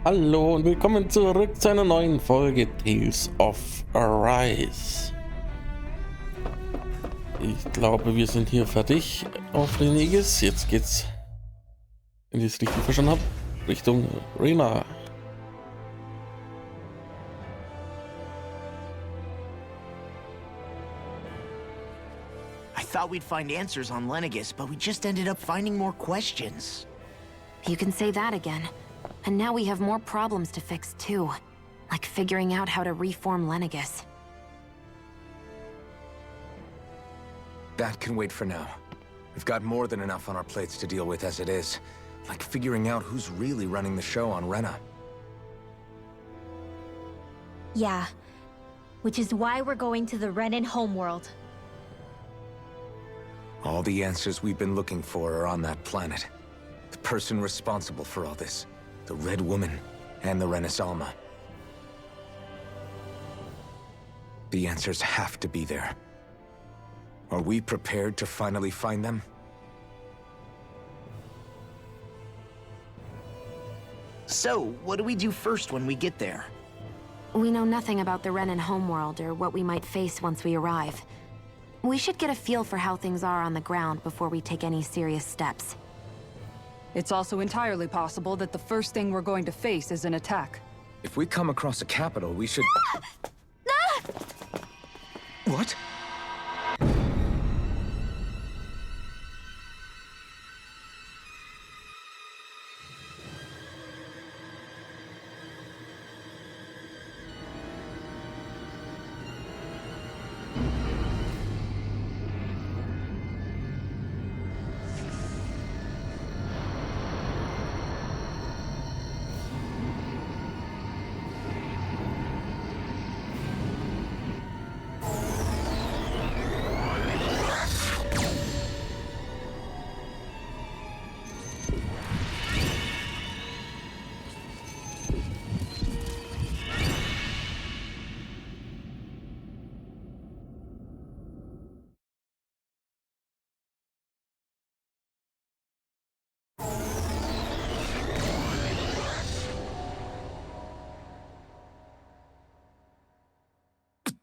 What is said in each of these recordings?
Hallo und willkommen zurück zu einer neuen Folge Tales of Arise. Ich glaube, wir sind hier fertig auf den Aegis. Jetzt geht's, wenn ich es richtig verstanden habe, Richtung Rena. I thought we'd find answers on Lenegis, but we just ended up finding more questions. You can say that again. And now we have more problems to fix too. Like figuring out how to reform Lenegis. That can wait for now. We've got more than enough on our plates to deal with as it is. Like figuring out who's really running the show on Rena. Yeah. Which is why we're going to the Renan homeworld. All the answers we've been looking for are on that planet. The person responsible for all this. The Red Woman and the Renaissance. The answers have to be there. Are we prepared to finally find them? So, what do we do first when we get there? We know nothing about the Renan homeworld or what we might face once we arrive. We should get a feel for how things are on the ground before we take any serious steps. It's also entirely possible that the first thing we're going to face is an attack. If we come across a capital, we should... What?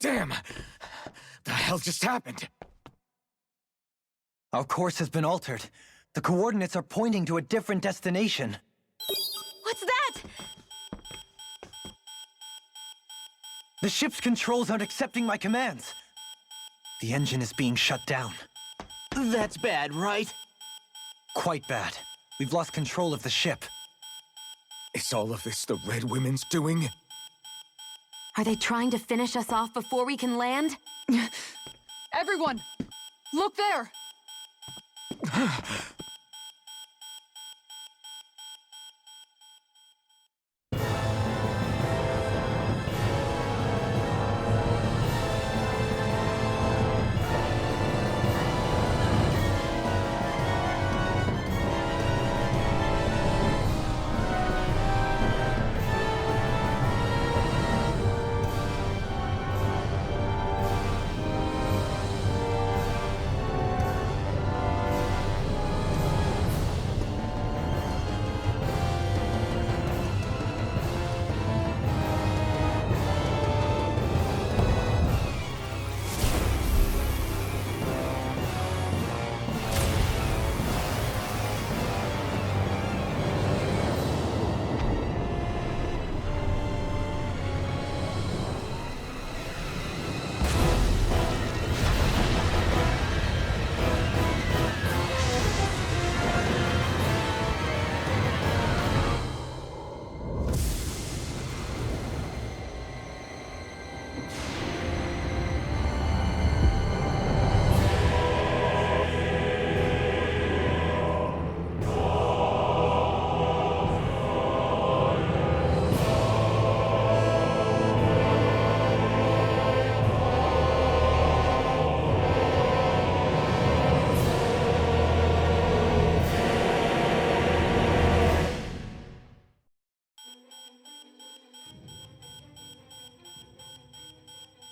Damn! The hell just happened? Our course has been altered. The coordinates are pointing to a different destination. What's that? The ship's controls aren't accepting my commands. The engine is being shut down. That's bad, right? Quite bad. We've lost control of the ship. Is all of this the Red Women's doing? Are they trying to finish us off before we can land? Everyone! Look there!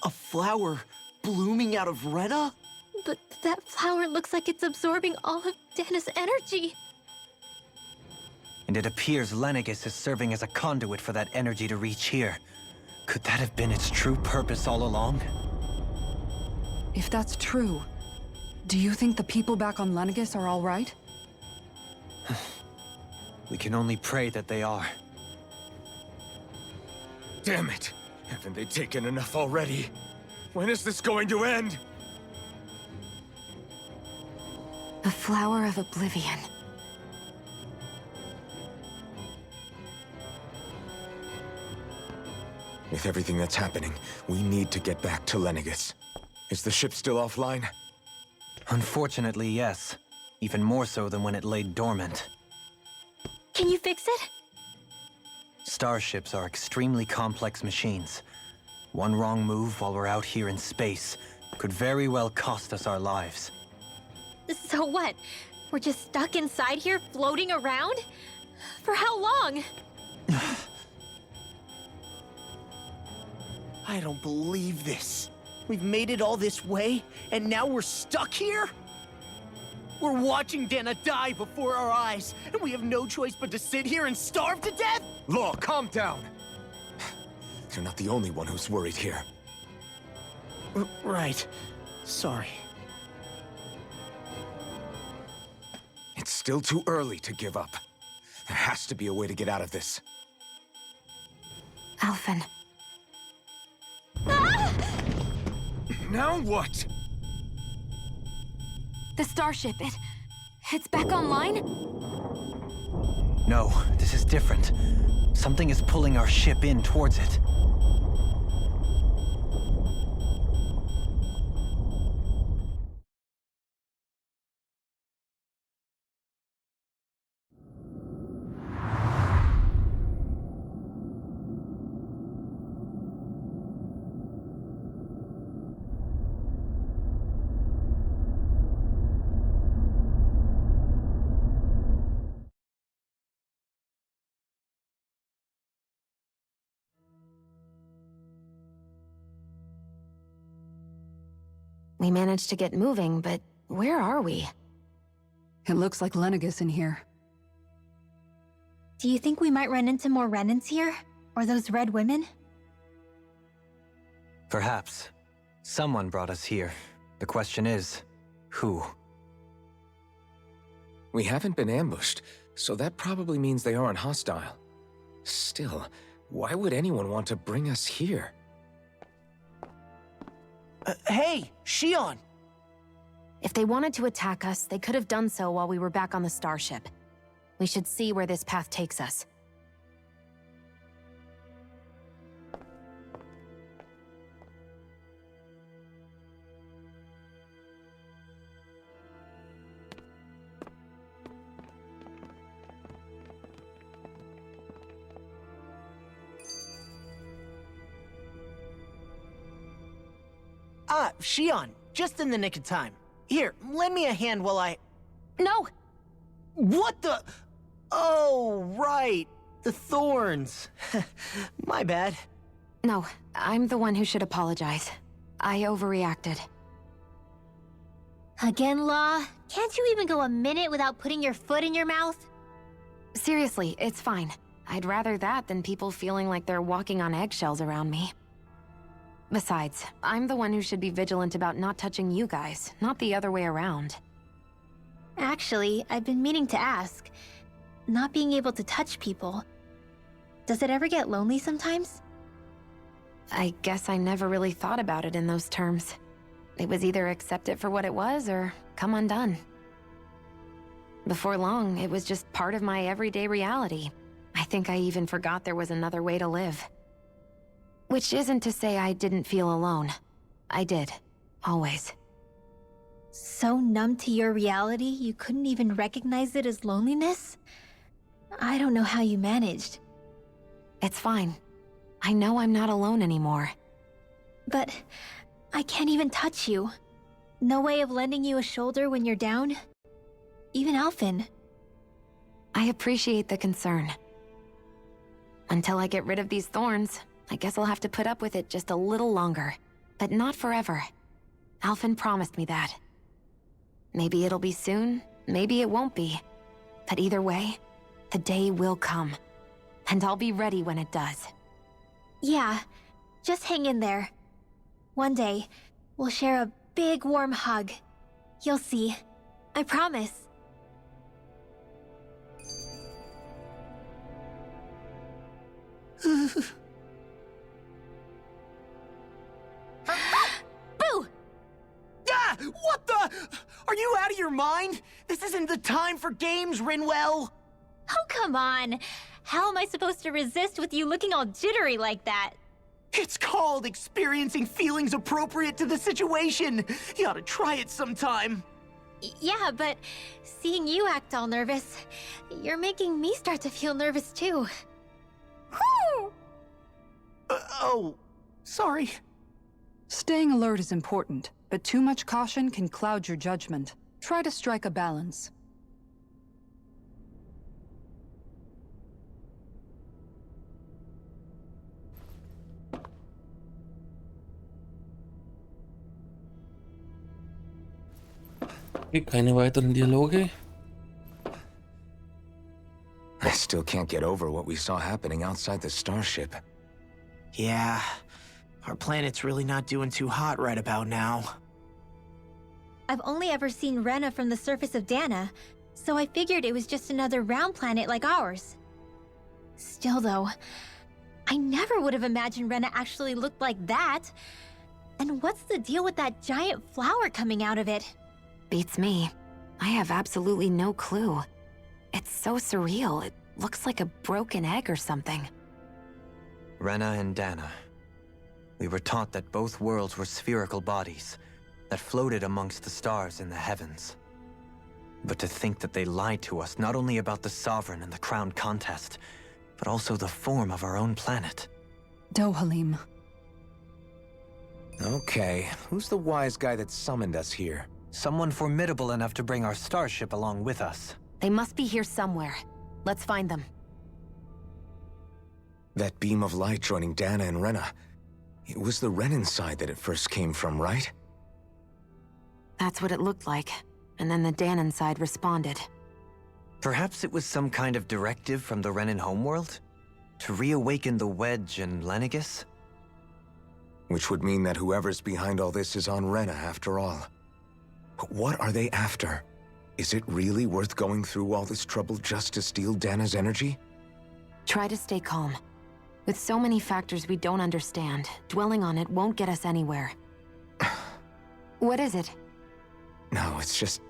A flower blooming out of Rena? But that flower looks like it's absorbing all of Dana's energy. And And it appears Lenegis is serving as a conduit for that energy to reach here. Could that have been its true purpose all along? If that's true, do you think the people back on Lenegis are all right? We can only pray that they are. Damn it! Haven't they taken enough already? When is this going to end? The Flower of Oblivion. With everything that's happening, we need to get back to Lenegis. Is the ship still offline? Unfortunately, yes. Even more so than when it lay dormant. Can you fix it? Starships are extremely complex machines. One wrong move while we're out here in space could very well cost us our lives. So what? We're just stuck inside here, floating around? For how long? I don't believe this. We've made it all this way, and now we're stuck here? We're watching Dana die before our eyes, and we have no choice but to sit here and starve to death? Law, calm down! You're not the only one who's worried here. Right. Sorry. It's still too early to give up. There has to be a way to get out of this. Alphen. Now what? The starship, it's back online? No, this is different. Something is pulling our ship in towards it. We managed to get moving, but where are we? It looks like Lenegis in here. Do you think we might run into more Renans here? Or those red women? Perhaps. Someone brought us here. The question is, who? We haven't been ambushed, so that probably means they aren't hostile. Still, why would anyone want to bring us here? Hey, Shion! If they wanted to attack us, they could have done so while we were back on the starship. We should see where this path takes us. Ah, Shion, just in the nick of time. Here, lend me a hand while I... No! What the... Oh, right. The thorns. My bad. No, I'm the one who should apologize. I overreacted. Again, Law? Can't you even go a minute without putting your foot in your mouth? Seriously, it's fine. I'd rather that than people feeling like they're walking on eggshells around me. Besides, I'm the one who should be vigilant about not touching you guys, not the other way around. Actually, I've been meaning to ask. Not being able to touch people, does it ever get lonely sometimes? I guess I never really thought about it in those terms. It was either accept it for what it was or come undone. Before long, it was just part of my everyday reality. I think I even forgot there was another way to live. Which isn't to say I didn't feel alone. I did. Always. So numb to your reality, you couldn't even recognize it as loneliness? I don't know how you managed. It's fine. I know I'm not alone anymore. But I can't even touch you. No way of lending you a shoulder when you're down? Even Alphen. I appreciate the concern. Until I get rid of these thorns, I guess I'll have to put up with it just a little longer. But not forever. Alphen promised me that. Maybe it'll be soon, maybe it won't be. But either way, The day will come. And I'll be ready when it does. Yeah, just hang in there. One day, we'll share a big warm hug. You'll see. I promise. Boo! Ah! What the? Are you out of your mind? This isn't the time for games, Rinwell. Oh, come on. How am I supposed to resist with you looking all jittery like that? It's called experiencing feelings appropriate to the situation. You ought to try it sometime. Yeah, but seeing you act all nervous, you're making me start to feel nervous too. Oh, sorry. Staying alert is important, but too much caution can cloud your judgment. Try to strike a balance. Okay, keine weiteren Dialoge. I still can't get over what we saw happening outside the starship. Yeah, our planet's really not doing too hot right about now. I've only ever seen Rena from the surface of Dana, so I figured it was just another round planet like ours. Still though, I never would have imagined Rena actually looked like that. And what's the deal with that giant flower coming out of it? Beats me. I have absolutely no clue. It's so surreal. It looks like a broken egg or something. Rena and Dana. We were taught that both worlds were spherical bodies that floated amongst the stars in the heavens. But to think that they lied to us not only about the Sovereign and the Crown contest, but also the form of our own planet. Dohalim. Okay, who's the wise guy that summoned us here? Someone formidable enough to bring our starship along with us. They must be here somewhere. Let's find them. That beam of light joining Dana and Rena. It was the Renan side that it first came from, right? That's what it looked like. And then the Danon side responded. Perhaps it was some kind of directive from the Renan homeworld? To reawaken the Wedge and Lenegis? Which would mean that whoever's behind all this is on Rena after all. But what are they after? Is it really worth going through all this trouble just to steal Dana's energy? Try to stay calm. With so many factors we don't understand, dwelling on it won't get us anywhere. What is it? No, it's just...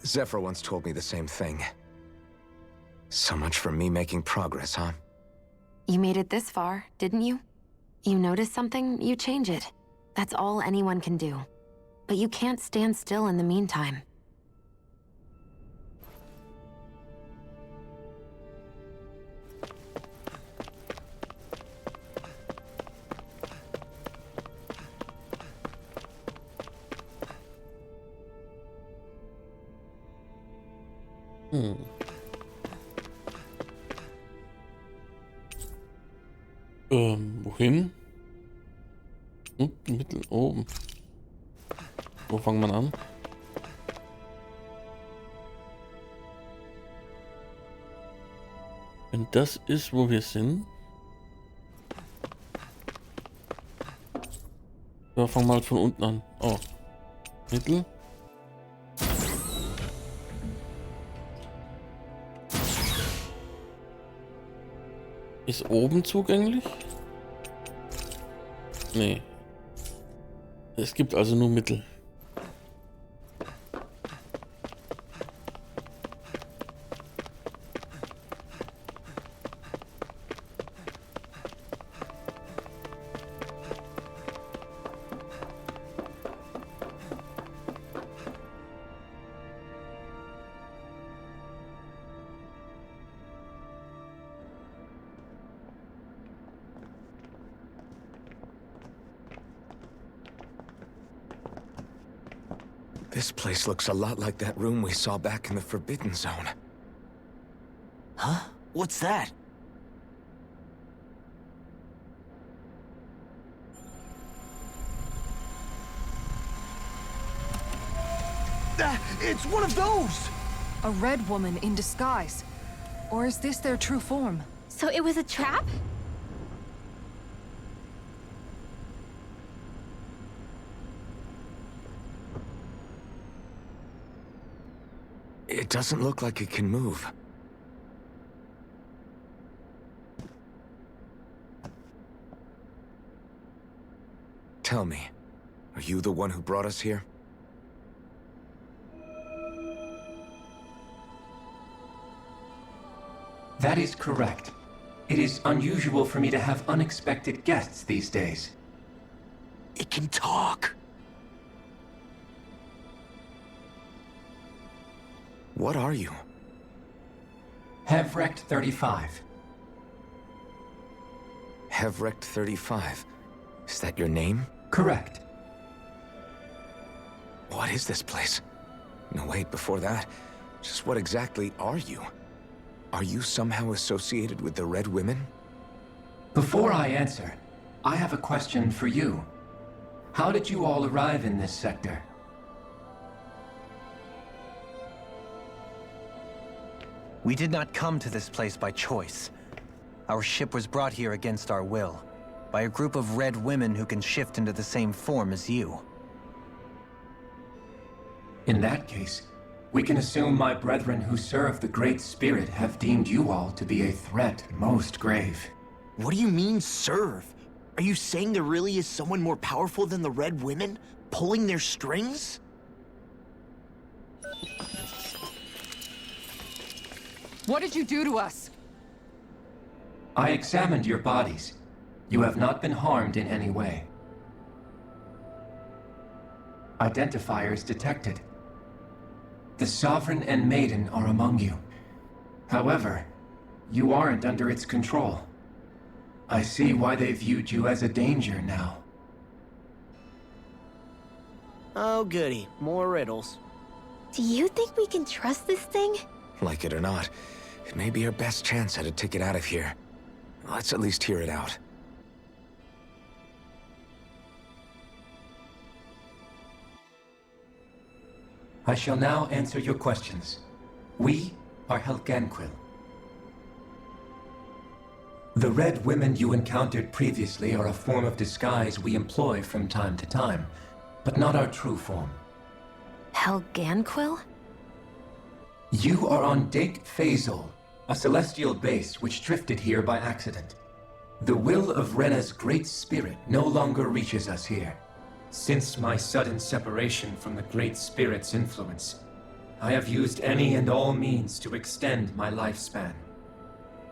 Zephyr once told me the same thing. So much for me making progress, huh? You made it this far, didn't you? You notice something, you change it. That's all anyone can do. But you can't stand still in the meantime. Wohin? Mittel oben. Wo fangen wir an? Wenn das ist, wo wir sind. Wir fangen mal von unten an. Oh. Mittel. Ist oben zugänglich? Nee. Es gibt also nur Mittel. This place looks a lot like that room we saw back in the Forbidden Zone. Huh? What's that? It's one of those! A red woman in disguise. Or is this their true form? So it was a trap? It doesn't look like it can move. Tell me, are you the one who brought us here? That is correct. It is unusual for me to have unexpected guests these days. It can talk. What are you? Hevrecht 35. Hevrecht 35. Is that your name? Correct. What is this place? No, wait, before that, just what exactly are you? Are you somehow associated with the Red Women? Before I answer, I have a question for you. How did you all arrive in this sector? We did not come to this place by choice. Our ship was brought here against our will, by a group of red women who can shift into the same form as you. In that case, we can assume my brethren who serve the Great Spirit have deemed you all to be a threat most grave. What do you mean, serve? Are you saying there really is someone more powerful than the Red Women, pulling their strings? What did you do to us? I examined your bodies. You have not been harmed in any way. Identifiers detected. The Sovereign and Maiden are among you. However, you aren't under its control. I see why they viewed you as a danger now. Oh, goody. More riddles. Do you think we can trust this thing? Like it or not, it may be our best chance at a ticket out of here. Let's at least hear it out. I shall now answer your questions. We are Helganquil. The Red Women you encountered previously are a form of disguise we employ from time to time, but not our true form. Helganquil? You are on Date Phasol, a celestial base which drifted here by accident. The will of Rena's great spirit no longer reaches us here. Since my sudden separation from the Great Spirit's influence, I have used any and all means to extend my lifespan.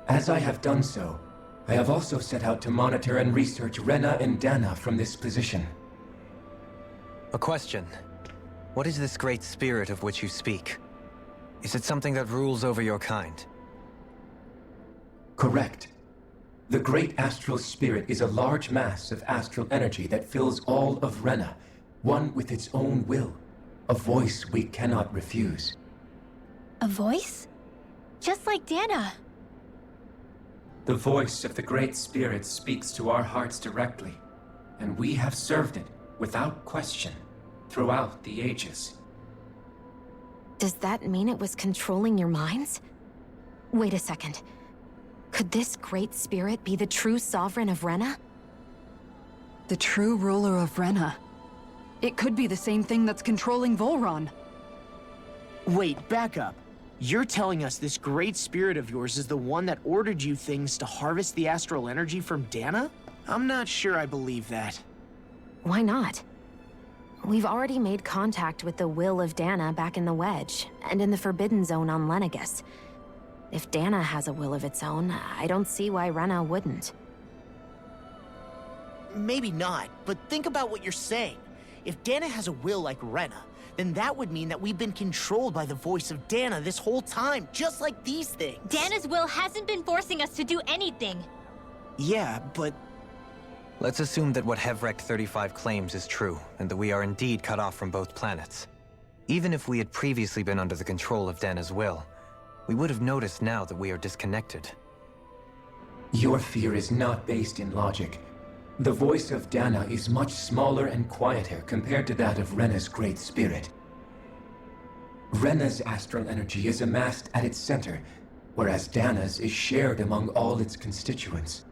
As I have done so, I have also set out to monitor and research Rena and Dana from this position. A question. What is this great spirit of which you speak? Is it something that rules over your kind? Correct. The Great Astral Spirit is a large mass of astral energy that fills all of Rena, one with its own will, a voice we cannot refuse. A voice? Just like Dana. The voice of the Great Spirit speaks to our hearts directly, and we have served it without question throughout the ages. Does that mean it was controlling your minds? Wait a second. Could this great spirit be the true sovereign of Rena? The true ruler of Rena. It could be the same thing that's controlling Volron. Wait, back up. You're telling us this great spirit of yours is the one that ordered you things to harvest the astral energy from Dana? I'm not sure I believe that. Why not? We've already made contact with the will of Dana back in the Wedge, and in the Forbidden Zone on Lenegus. If Dana has a will of its own, I don't see why Rena wouldn't. Maybe not, but think about what you're saying. If Dana has a will like Rena, then that would mean that we've been controlled by the voice of Dana this whole time, just like these things. Dana's will hasn't been forcing us to do anything. Yeah, but... Let's assume that what Hevrecht 35 claims is true, and that we are indeed cut off from both planets. Even if we had previously been under the control of Dana's will, we would have noticed now that we are disconnected. Your fear is not based in logic. The voice of Dana is much smaller and quieter compared to that of Rena's great spirit. Rena's astral energy is amassed at its center, whereas Dana's is shared among all its constituents.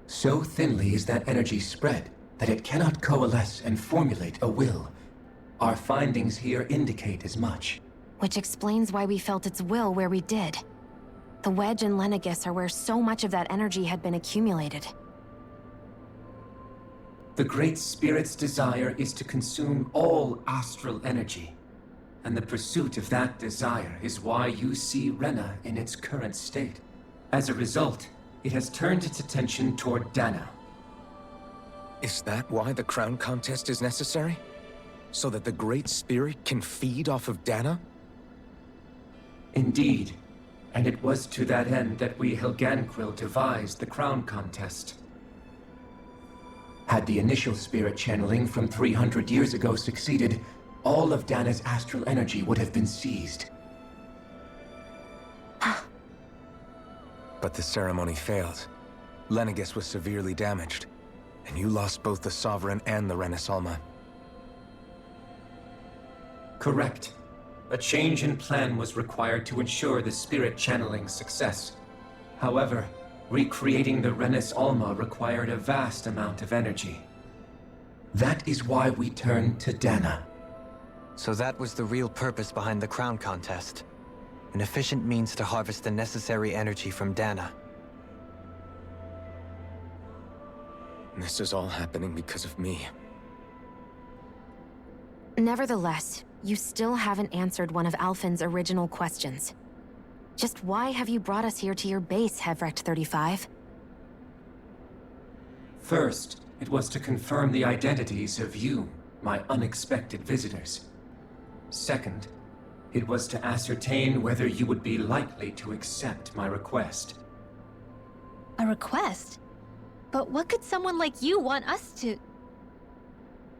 So thinly is that energy spread that it cannot coalesce and formulate a will. Our findings here indicate as much. Which explains why we felt its will where we did. The Wedge and Lenegis are where so much of that energy had been accumulated. The Great Spirit's desire is to consume all astral energy. And the pursuit of that desire is why you see Rena in its current state. As a result, it has turned its attention toward Dana. Is that why the crown contest is necessary? So that the Great Spirit can feed off of Dana? Indeed. And it was to that end that we Helganquil devised the crown contest. Had the initial spirit channeling from 300 years ago succeeded, all of Dana's astral energy would have been seized. But the ceremony failed. Lenegis was severely damaged, and you lost both the Sovereign and the Renasalma. Correct. A change in plan was required to ensure the spirit channeling's success. However, recreating the Renis Alma required a vast amount of energy. That is why we turned to Dana. So that was the real purpose behind the crown contest. An efficient means to harvest the necessary energy from Dana. This is all happening because of me. Nevertheless, you still haven't answered one of Alphen's original questions. Just why have you brought us here to your base, Hevrecht 35? First, it was to confirm the identities of you, my unexpected visitors. Second, it was to ascertain whether you would be likely to accept my request. A request? But what could someone like you want us to...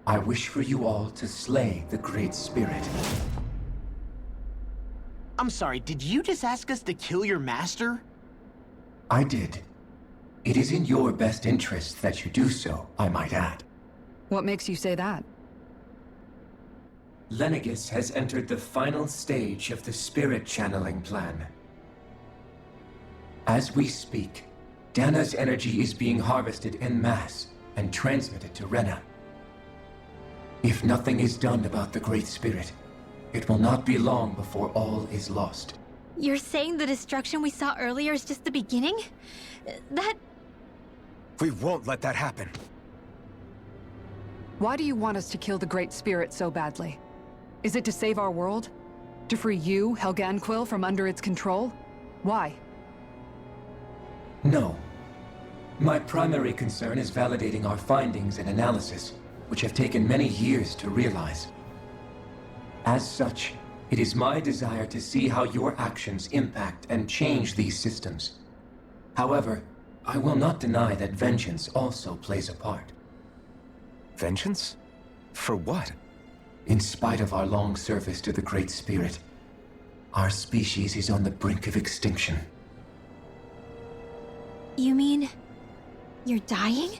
I wish for you all to slay the Great Spirit. I'm sorry, did you just ask us to kill your master? I did. It is in your best interest that you do so, I might add. What makes you say that? Lenegis has entered the final stage of the spirit channeling plan. As we speak, Dana's energy is being harvested en masse and transmitted to Rena. If nothing is done about the Great Spirit, it will not be long before all is lost. You're saying the destruction we saw earlier is just the beginning? That... We won't let that happen. Why do you want us to kill the Great Spirit so badly? Is it to save our world? To free you, Helganquil, from under its control? Why? No. My primary concern is validating our findings and analysis, which have taken many years to realize. As such, it is my desire to see how your actions impact and change these systems. However, I will not deny that vengeance also plays a part. Vengeance? For what? In spite of our long service to the Great Spirit, our species is on the brink of extinction. You mean... you're dying?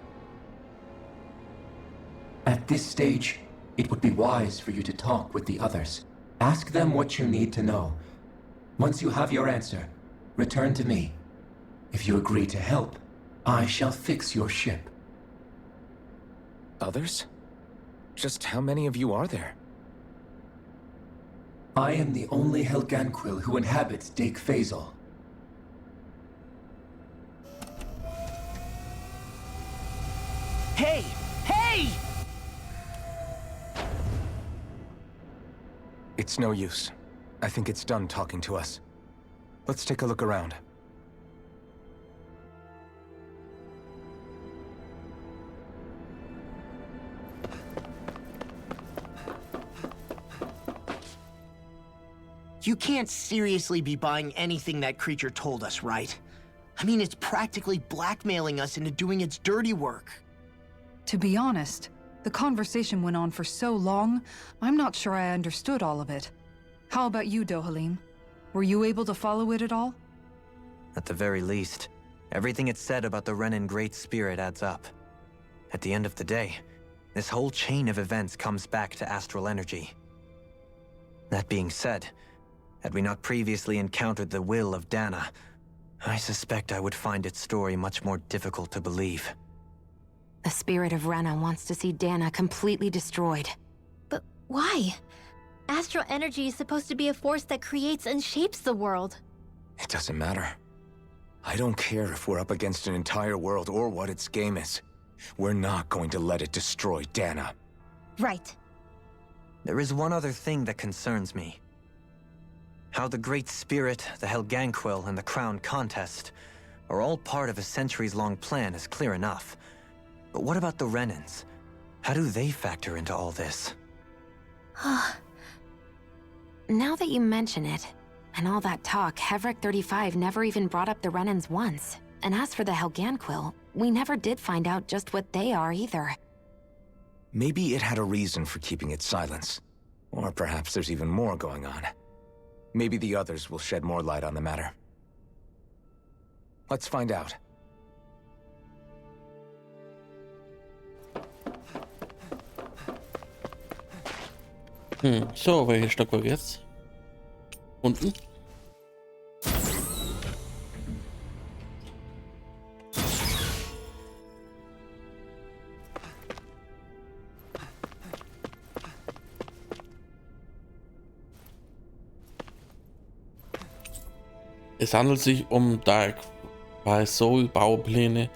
At this stage, it would be wise for you to talk with the others. Ask them what you need to know. Once you have your answer, return to me. If you agree to help, I shall fix your ship. Others? Just how many of you are there? I am the only Helganquil who inhabits Dake Faisal. Hey! Hey! It's no use. I think it's done talking to us. Let's take a look around. You can't seriously be buying anything that creature told us, right? I mean, it's practically blackmailing us into doing its dirty work. To be honest, the conversation went on for so long, I'm not sure I understood all of it. How about you, Dohalim? Were you able to follow it at all? At the very least, everything it said about the Renan Great Spirit adds up. At the end of the day, this whole chain of events comes back to astral energy. That being said, Had we not previously encountered the will of Dana, I suspect I would find its story much more difficult to believe. The spirit of Rena wants to see Dana completely destroyed. But why? Astral energy is supposed to be a force that creates and shapes the world. It doesn't matter. I don't care if we're up against an entire world or what its game is. We're not going to let it destroy Dana. Right. There is one other thing that concerns me. How the Great Spirit, the Helganquil, and the Crown Contest are all part of a centuries-long plan is clear enough. But what about the Renans? How do they factor into all this? Now that you mention it, and all that talk, Hevric 35 never even brought up the Renans once. And as for the Helganquil, we never did find out just what they are either. Maybe it had a reason for keeping its silence. Or perhaps there's even more going on. Maybe the others will shed more light on the matter. Let's find out. So, welches Stockwerk jetzt? Unten? Es handelt sich um Dark Soul Baupläne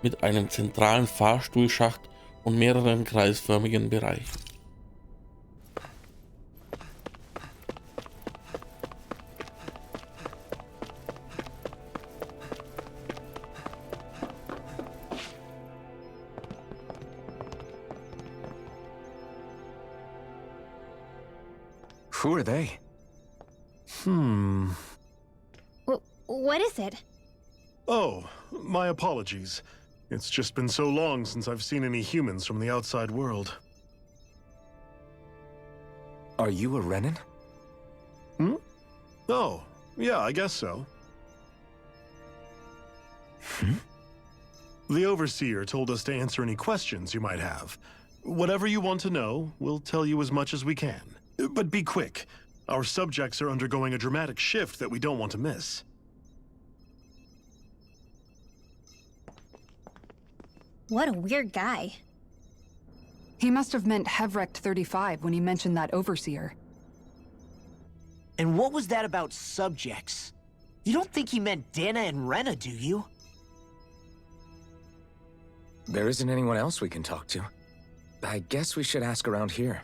mit einem zentralen Fahrstuhlschacht und mehreren kreisförmigen Bereichen. Who are they? What is it? Oh, my apologies. It's just been so long since I've seen any humans from the outside world. Are you a Renan? Oh, yeah, I guess so. The Overseer told us to answer any questions you might have. Whatever you want to know, we'll tell you as much as we can. But be quick. Our subjects are undergoing a dramatic shift that we don't want to miss. What a weird guy. He must have meant Hevric 35 when he mentioned that Overseer. And what was that about subjects? You don't think he meant Dana and Rena, do you? There isn't anyone else we can talk to. I guess we should ask around here.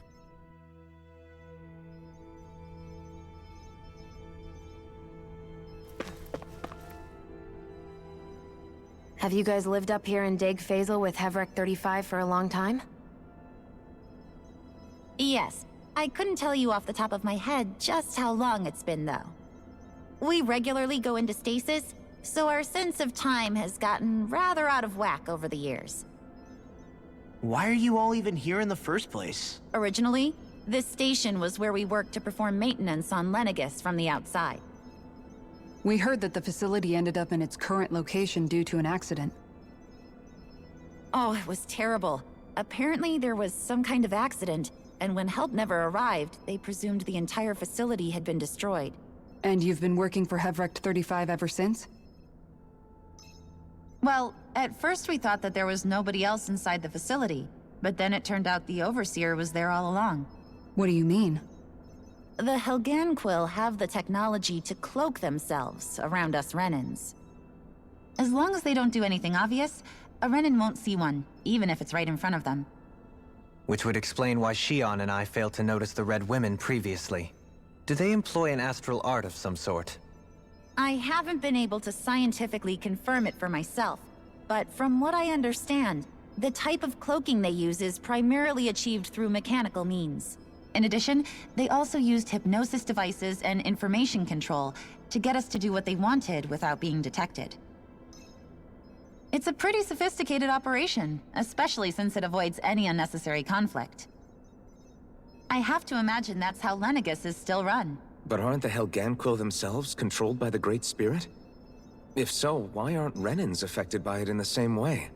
Have you guys lived up here in Deg Fazel with Hevric 35 for a long time? Yes. I couldn't tell you off the top of my head just how long it's been, though. We regularly go into stasis, so our sense of time has gotten rather out of whack over the years. Why are you all even here in the first place? Originally, this station was where we worked to perform maintenance on Lenegis from the outside. We heard that the facility ended up in its current location due to an accident. Oh, it was terrible. Apparently there was some kind of accident, and when help never arrived, they presumed the entire facility had been destroyed. And you've been working for Hevric 35 ever since? Well, at first we thought that there was nobody else inside the facility, but then it turned out the Overseer was there all along. What do you mean? The Helganquil have the technology to cloak themselves around us Renans. As long as they don't do anything obvious, a Renan won't see one, even if it's right in front of them. Which would explain why Shion and I failed to notice the Red Women previously. Do they employ an astral art of some sort? I haven't been able to scientifically confirm it for myself, but from what I understand, the type of cloaking they use is primarily achieved through mechanical means. In addition, they also used hypnosis devices and information control to get us to do what they wanted without being detected. It's a pretty sophisticated operation, especially since it avoids any unnecessary conflict. I have to imagine that's how Lenegis is still run. But aren't the Helganquil themselves controlled by the Great Spirit? If so, why aren't Renans affected by it in the same way?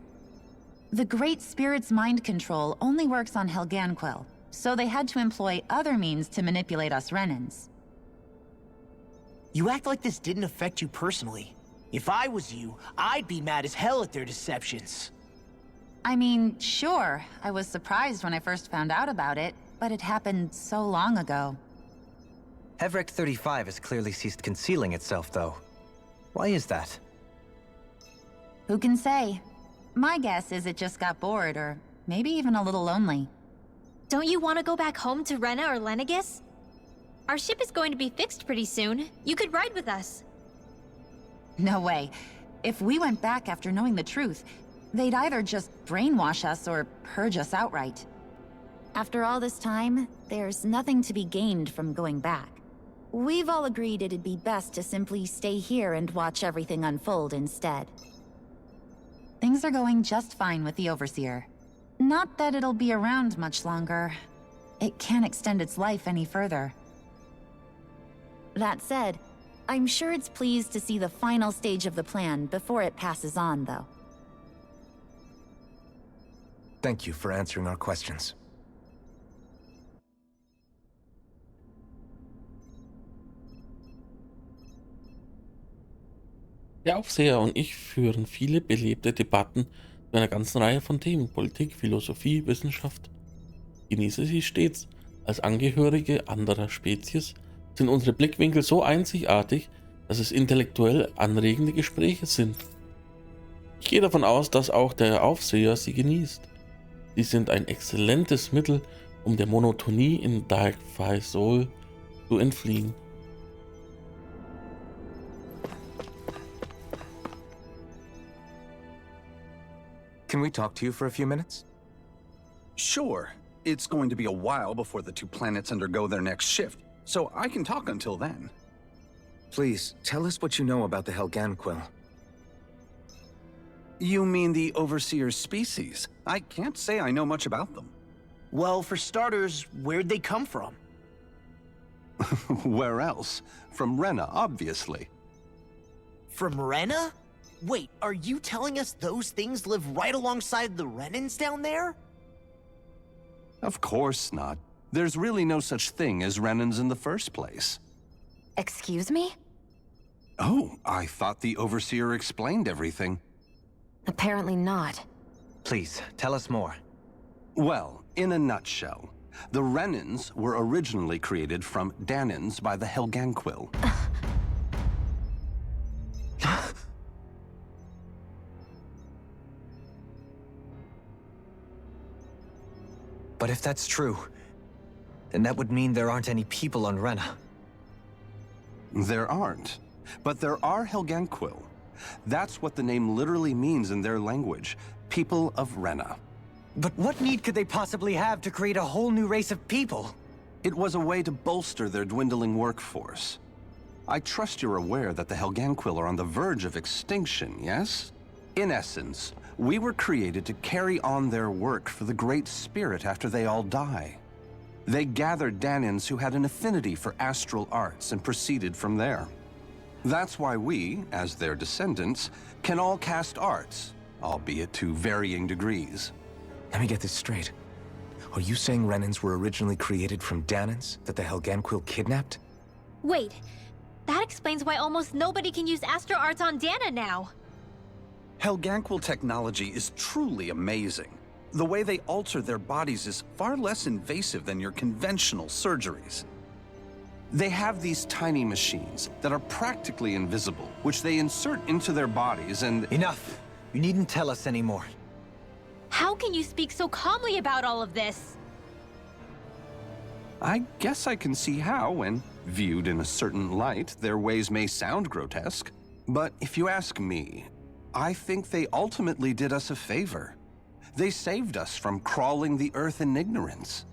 The Great Spirit's mind control only works on Helganquil, so they had to employ other means to manipulate us Renans. You act like this didn't affect you personally. If I was you, I'd be mad as hell at their deceptions. I mean, sure, I was surprised when I first found out about it, but it happened so long ago. Hevrek 35 has clearly ceased concealing itself, though. Why is that? Who can say? My guess is it just got bored, or maybe even a little lonely. Don't you want to go back home to Rena or Lenegis? Our ship is going to be fixed pretty soon. You could ride with us. No way. If we went back after knowing the truth, they'd either just brainwash us or purge us outright. After all this time, there's nothing to be gained from going back. We've all agreed it'd be best to simply stay here and watch everything unfold instead. Things are going just fine with the Overseer. Not that it'll be around much longer. It can't extend its life any further. That said, I'm sure it's pleased to see the final stage of the plan before it passes on, though. Thank you for answering our questions. Der Aufseher und ich führen viele belebte Debatten zu einer ganzen Reihe von Themen: Politik, Philosophie, Wissenschaft. Genieße sie stets. Als Angehörige anderer Spezies sind unsere Blickwinkel so einzigartig, dass es intellektuell anregende Gespräche sind. Ich gehe davon aus, dass auch der Aufseher sie genießt. Sie sind ein exzellentes Mittel, um der Monotonie in Dark Faisal zu entfliehen. Can we talk to you for a few minutes? Sure. It's going to be a while before the two planets undergo their next shift, so I can talk until then. Please, tell us what you know about the Helganquil. You mean the Overseer's species? I can't say I know much about them. Well, for starters, where'd they come from? Where else? From Rena, obviously. From Rena? Wait, are you telling us those things live right alongside the Renans down there? Of course not. There's really no such thing as Renans in the first place. Excuse me? Oh, I thought the Overseer explained everything. Apparently not. Please, tell us more. Well, in a nutshell, the Renans were originally created from Danans by the Helganquil. But if that's true, then that would mean there aren't any people on Rena. There aren't. But there are Helganquil. That's what the name literally means in their language. People of Rena. But what need could they possibly have to create a whole new race of people? It was a way to bolster their dwindling workforce. I trust you're aware that the Helganquil are on the verge of extinction, yes? In essence, we were created to carry on their work for the Great Spirit after they all die. They gathered Danans who had an affinity for astral arts and proceeded from there. That's why we, as their descendants, can all cast arts, albeit to varying degrees. Let me get this straight. Are you saying Renans were originally created from Danans that the Helganquil kidnapped? Wait, that explains why almost nobody can use Astro Arts on Dana now. Helganquil technology is truly amazing. The way they alter their bodies is far less invasive than your conventional surgeries. They have these tiny machines that are practically invisible, which they insert into their bodies and— Enough! You needn't tell us anymore. How can you speak so calmly about all of this? I guess I can see how, when viewed in a certain light, their ways may sound grotesque. But if you ask me, I think they ultimately did us a favor. They saved us from crawling the earth in ignorance.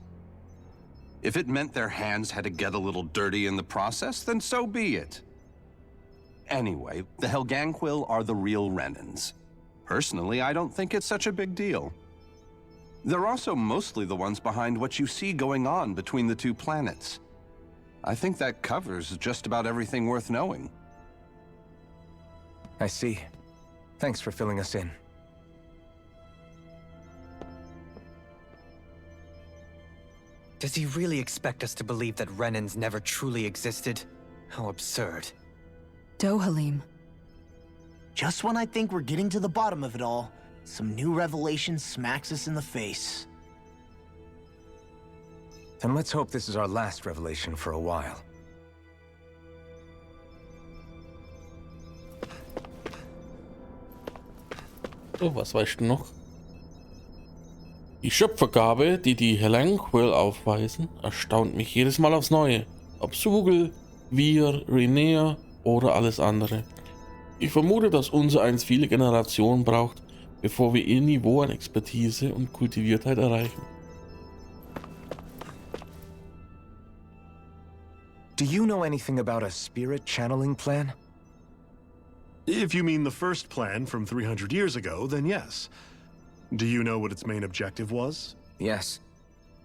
If it meant their hands had to get a little dirty in the process, then so be it. Anyway, the Helganquil are the real Renans. Personally, I don't think it's such a big deal. They're also mostly the ones behind what you see going on between the two planets. I think that covers just about everything worth knowing. I see. Thanks for filling us in. Does he really expect us to believe that Renans never truly existed? How absurd. Dohalim. Just when I think we're getting to the bottom of it all, some new revelation smacks us in the face. Then let's hope this is our last revelation for a while. So, was weißt du noch? Die Schöpfergabe, die die Hagelt aufweisen, erstaunt mich jedes Mal aufs Neue. Ob Sugel, wir, Renea oder alles andere. Ich vermute, dass unser eins viele Generationen braucht, bevor wir ihr Niveau an Expertise und Kultiviertheit erreichen. Do you know anything about a spirit channeling plan? If you mean the first plan from 300 years ago, then yes. Do you know what its main objective was? Yes.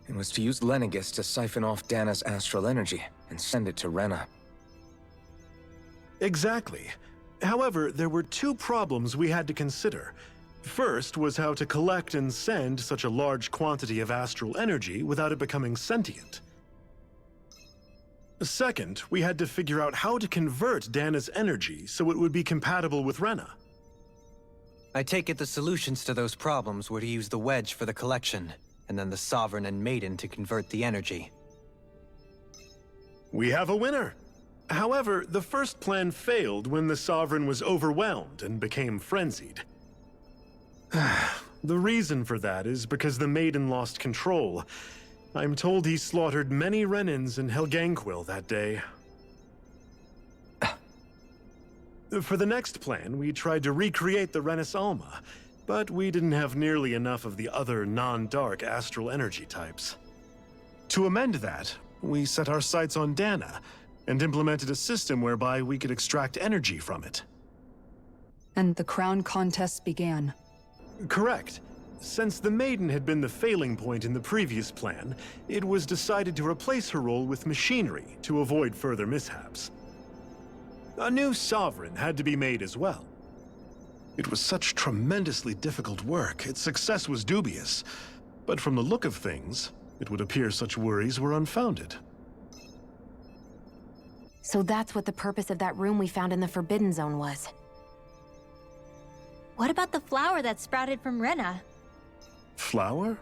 It was to use Lenegis to siphon off Dana's astral energy and send it to Rena. Exactly. However, there were two problems we had to consider. First was how to collect and send such a large quantity of astral energy without it becoming sentient. Second, we had to figure out how to convert Dana's energy so it would be compatible with Rena. I take it the solutions to those problems were to use the wedge for the collection, and then the Sovereign and Maiden to convert the energy. We have a winner! However, the first plan failed when the Sovereign was overwhelmed and became frenzied. The reason for that is because the Maiden lost control. I'm told he slaughtered many Renans in Helganquil that day. For the next plan, we tried to recreate the Renis Alma, but we didn't have nearly enough of the other non-dark astral energy types. To amend that, we set our sights on Dana, and implemented a system whereby we could extract energy from it. And the crown contest began. Correct. Since the Maiden had been the failing point in the previous plan, it was decided to replace her role with machinery to avoid further mishaps. A new Sovereign had to be made as well. It was such tremendously difficult work, its success was dubious. But from the look of things, it would appear such worries were unfounded. So that's what the purpose of that room we found in the Forbidden Zone was. What about the flower that sprouted from Rena? Flower?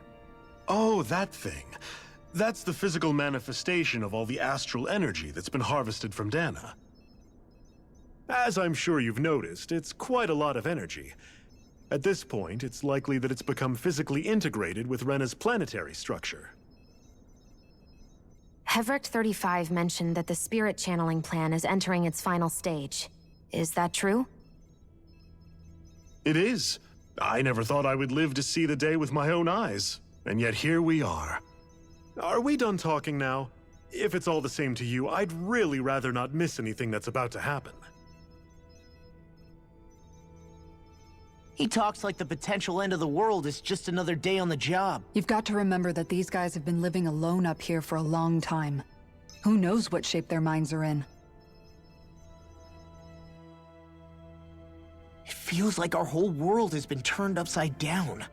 Oh, that thing. That's the physical manifestation of all the astral energy that's been harvested from Dana. As I'm sure you've noticed, it's quite a lot of energy. At this point, it's likely that it's become physically integrated with Rena's planetary structure. Hevrecht 35 mentioned that the spirit channeling plan is entering its final stage. Is that true? It is. I never thought I would live to see the day with my own eyes, and yet here we are. Are we done talking now? If it's all the same to you, I'd really rather not miss anything that's about to happen. He talks like the potential end of the world is just another day on the job. You've got to remember that these guys have been living alone up here for a long time. Who knows what shape their minds are in? It feels like our whole world has been turned upside down.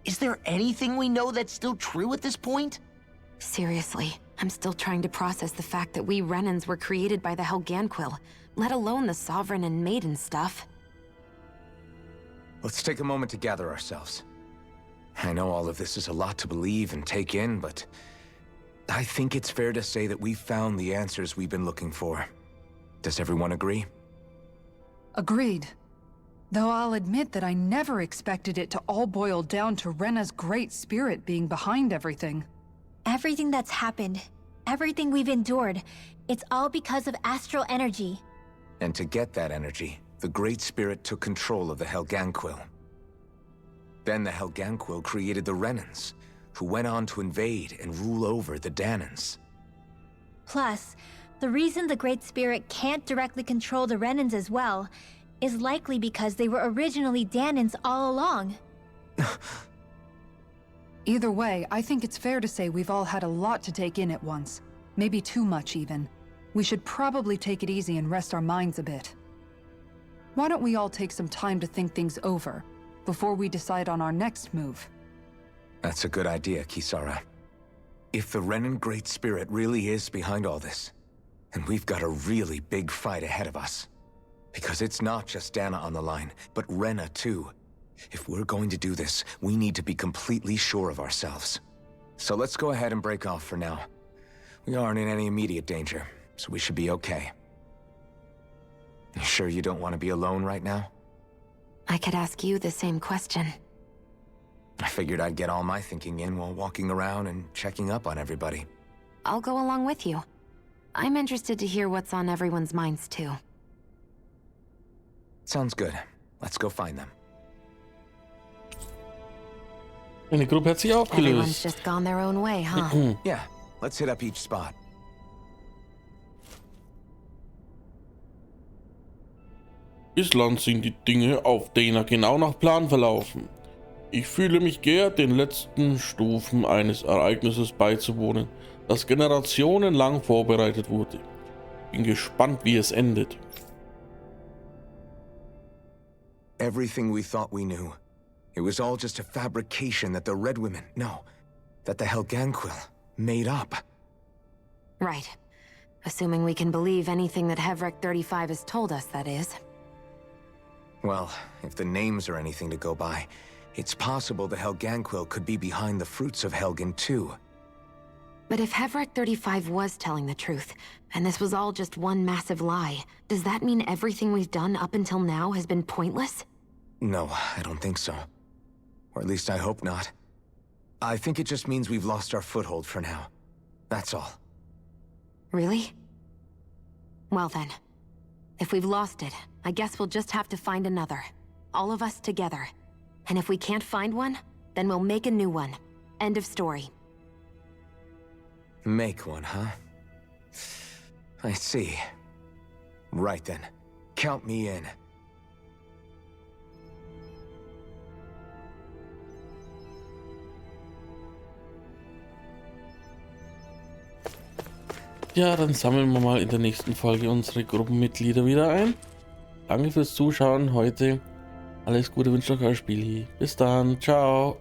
Is there anything we know that's still true at this point? Seriously, I'm still trying to process the fact that we Renans were created by the Helganquil, let alone the Sovereign and Maiden stuff. Let's take a moment to gather ourselves. I know all of this is a lot to believe and take in, but I think it's fair to say that we've found the answers we've been looking for. Does everyone agree? Agreed. Though I'll admit that I never expected it to all boil down to Rena's great spirit being behind everything. Everything that's happened, everything we've endured, it's all because of astral energy. And to get that energy, the Great Spirit took control of the Helganquil. Then the Helganquil created the Renans, who went on to invade and rule over the Danans. Plus, the reason the Great Spirit can't directly control the Renans as well is likely because they were originally Danans all along. Either way, I think it's fair to say we've all had a lot to take in at once. Maybe too much, even. We should probably take it easy and rest our minds a bit. Why don't we all take some time to think things over, before we decide on our next move? That's a good idea, Kisara. If the Renan Great Spirit really is behind all this, then we've got a really big fight ahead of us. Because it's not just Dana on the line, but Rena too. If we're going to do this, we need to be completely sure of ourselves. So let's go ahead and break off for now. We aren't in any immediate danger, so we should be okay. You sure you don't want to be alone right now? I could ask you the same question. I figured I'd get all my thinking in while walking around and checking up on everybody. I'll go along with you. I'm interested to hear what's on everyone's minds too. Sounds good. Let's go find them. Eine Gruppe hat sich Everyone's aufgelöst. just gone their own way, huh? Yeah, let's hit up each spot. Bislang sind die Dinge auf Dana genau nach Plan verlaufen. Ich fühle mich geehrt, den letzten Stufen eines Ereignisses beizuwohnen, das generationenlang vorbereitet wurde. Bin gespannt, wie es endet. Everything we thought we knew. It was all just a fabrication that the Red Women, no, that the Helganquil made up. Right. Assuming we can believe anything that Hevrek 35 has told us, that is. Well, if the names are anything to go by, it's possible the Helganquil could be behind the fruits of Helgen too. But if Hevrek 35 was telling the truth, and this was all just one massive lie, does that mean everything we've done up until now has been pointless? No, I don't think so. Or at least I hope not. I think it just means we've lost our foothold for now. That's all. Really? Well then, if we've lost it, I guess we'll just have to find another. All of us together. And if we can't find one, then we'll make a new one. End of story. Make one, huh? I see. Right then. Count me in. Ja, dann sammeln wir mal in der nächsten Folge unsere Gruppenmitglieder wieder ein. Danke fürs Zuschauen heute. Alles Gute wünscht euch euer Spieli. Bis dann. Ciao.